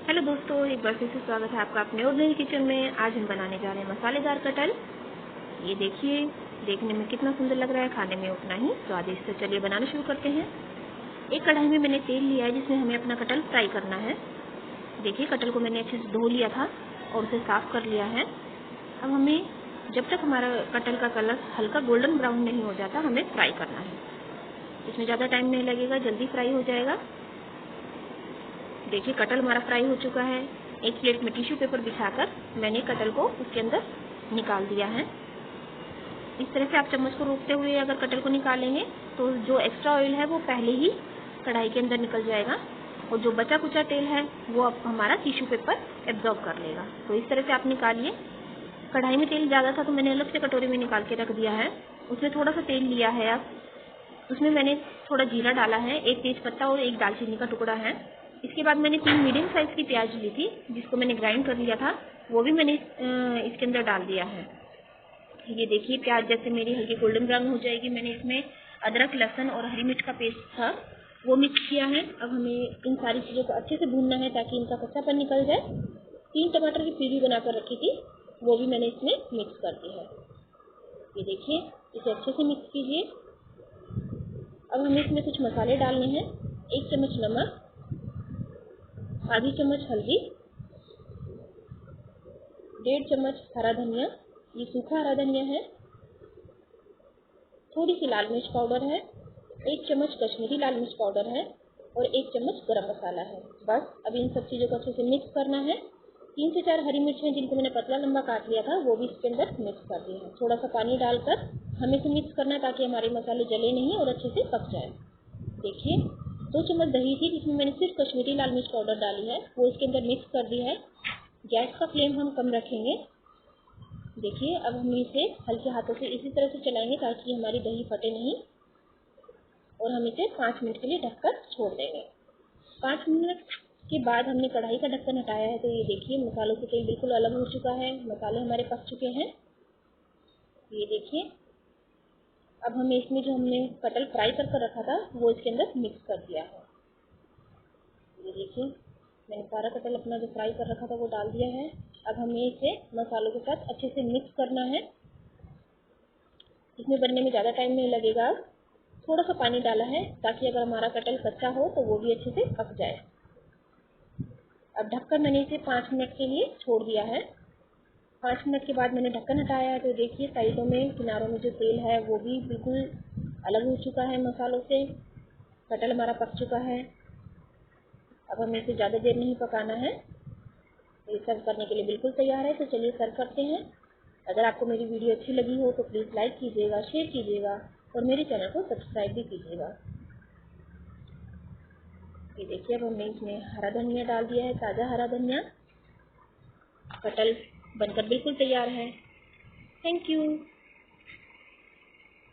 Hello दोस्तों, एक बार फिर से स्वागत है आपका अपने और नई किचन में। आज हम बनाने जा रहे हैं मसालेदार कटहल। ये देखिए, देखने में कितना सुंदर लग रहा है, खाने में उतना ही स्वादिष्ट। तो चलिए बनाना शुरू करते हैं। एक कढ़ाई में मैंने तेल लिया है जिसमें हमें अपना कटहल फ्राई करना है। देखिए, कटहल को मैंने अच्छे से धो लिया था और उसे साफ कर लिया है। अब हमें जब तक हमारा कटहल का कलर हल्का गोल्डन ब्राउन नहीं हो जाता, हमें फ्राई करना है। इसमें ज़्यादा टाइम नहीं लगेगा, जल्दी फ्राई हो जाएगा। देखिए, कटहल हमारा फ्राई हो चुका है। एक प्लेट में टिश्यू पेपर बिछाकर मैंने कटहल को उसके अंदर निकाल दिया है। इस तरह से आप चम्मच को रोकते हुए अगर कटहल को निकालेंगे तो जो एक्स्ट्रा ऑयल है वो पहले ही कढ़ाई के अंदर निकल जाएगा और जो बचा कुचा तेल है वो अब हमारा टिश्यू पेपर एब्जॉर्ब कर लेगा। तो इस तरह से आप निकालिए। कढ़ाई में तेल ज़्यादा था तो मैंने अलग से कटोरी में निकाल के रख दिया है। उसमें थोड़ा सा तेल लिया है। अब उसमें मैंने थोड़ा जीरा डाला है, एक तेज पत्ता और एक दालचीनी का टुकड़ा है। इसके बाद मैंने 3 मीडियम साइज़ की प्याज ली थी जिसको मैंने ग्राइंड कर लिया था, वो भी मैंने इसके अंदर डाल दिया है। ये देखिए, प्याज जैसे मेरी हल्की गोल्डन ब्राउन हो जाएगी, मैंने इसमें अदरक, लहसुन और हरी मिर्च का पेस्ट था वो मिक्स किया है। अब हमें इन सारी चीज़ों को अच्छे से भूनना है ताकि इनका कच्चापन निकल जाए। 3 टमाटर की प्यूरी बनाकर रखी थी वो भी मैंने इसमें मिक्स कर दी है। ये देखिए, इसे अच्छे से मिक्स कीजिए। अब हमें इसमें कुछ मसाले डालने हैं। 1 चम्मच नमक, आधी चम्मच हल्दी, 1.5 चम्मच हरा धनिया, ये सूखा हरा धनिया है, थोड़ी सी लाल मिर्च पाउडर है, 1 चम्मच कश्मीरी लाल मिर्च पाउडर है और 1 चम्मच गरम मसाला है। बस अब इन सब चीज़ों को अच्छे से मिक्स करना है। 3 से 4 हरी मिर्च हैं जिनको मैंने पतला लंबा काट लिया था, वो भी इसके अंदर मिक्स कर दिए हैं। थोड़ा सा पानी डालकर हमें इसे मिक्स करना है ताकि हमारे मसाले जले नहीं और अच्छे से पक जाए। देखिए, 2 चम्मच दही थी जिसमें मैंने सिर्फ कश्मीरी लाल मिर्च पाउडर डाली है, वो इसके अंदर मिक्स कर दी है। गैस का फ्लेम हम कम रखेंगे। देखिए, अब हम इसे हल्के हाथों से इसी तरह से चलाएंगे ताकि हमारी दही फटे नहीं और हम इसे 5 मिनट के लिए ढककर छोड़ देंगे। 5 मिनट के बाद हमने कढ़ाई का ढक्कन हटाया है तो ये देखिए, मसालों से तेल बिल्कुल अलग हो चुका है, मसाले हमारे पक चुके हैं। ये देखिए, अब हमें इसमें जो हमने कटहल फ्राई कर रखा था वो इसके अंदर मिक्स कर दिया है। ये देखिए, मैंने सारा कटहल अपना जो फ्राई कर रखा था वो डाल दिया है। अब हमें इसे मसालों के साथ अच्छे से मिक्स करना है। इसमें बनने में ज़्यादा टाइम नहीं लगेगा। थोड़ा सा पानी डाला है ताकि अगर हमारा कटहल कच्चा हो तो वो भी अच्छे से पक जाए। अब ढककर मैंने इसे 5 मिनट के लिए छोड़ दिया है। 5 मिनट के बाद मैंने ढक्कन हटाया है तो देखिए, साइडों में, किनारों में जो तेल है वो भी बिल्कुल अलग हो चुका है मसालों से। कटहल हमारा पक चुका है। अब हमें इसे ज़्यादा देर नहीं पकाना है। ये सर्व करने के लिए बिल्कुल तैयार है। तो चलिए सर्व करते हैं। अगर आपको मेरी वीडियो अच्छी लगी हो तो प्लीज़ लाइक कीजिएगा, शेयर कीजिएगा और मेरे चैनल को सब्सक्राइब भी कीजिएगा। ये देखिए, अब हमने इसमें हरा धनिया डाल दिया है, ताज़ा हरा धनिया। कटहल बनकर बिल्कुल तैयार है। Thank you.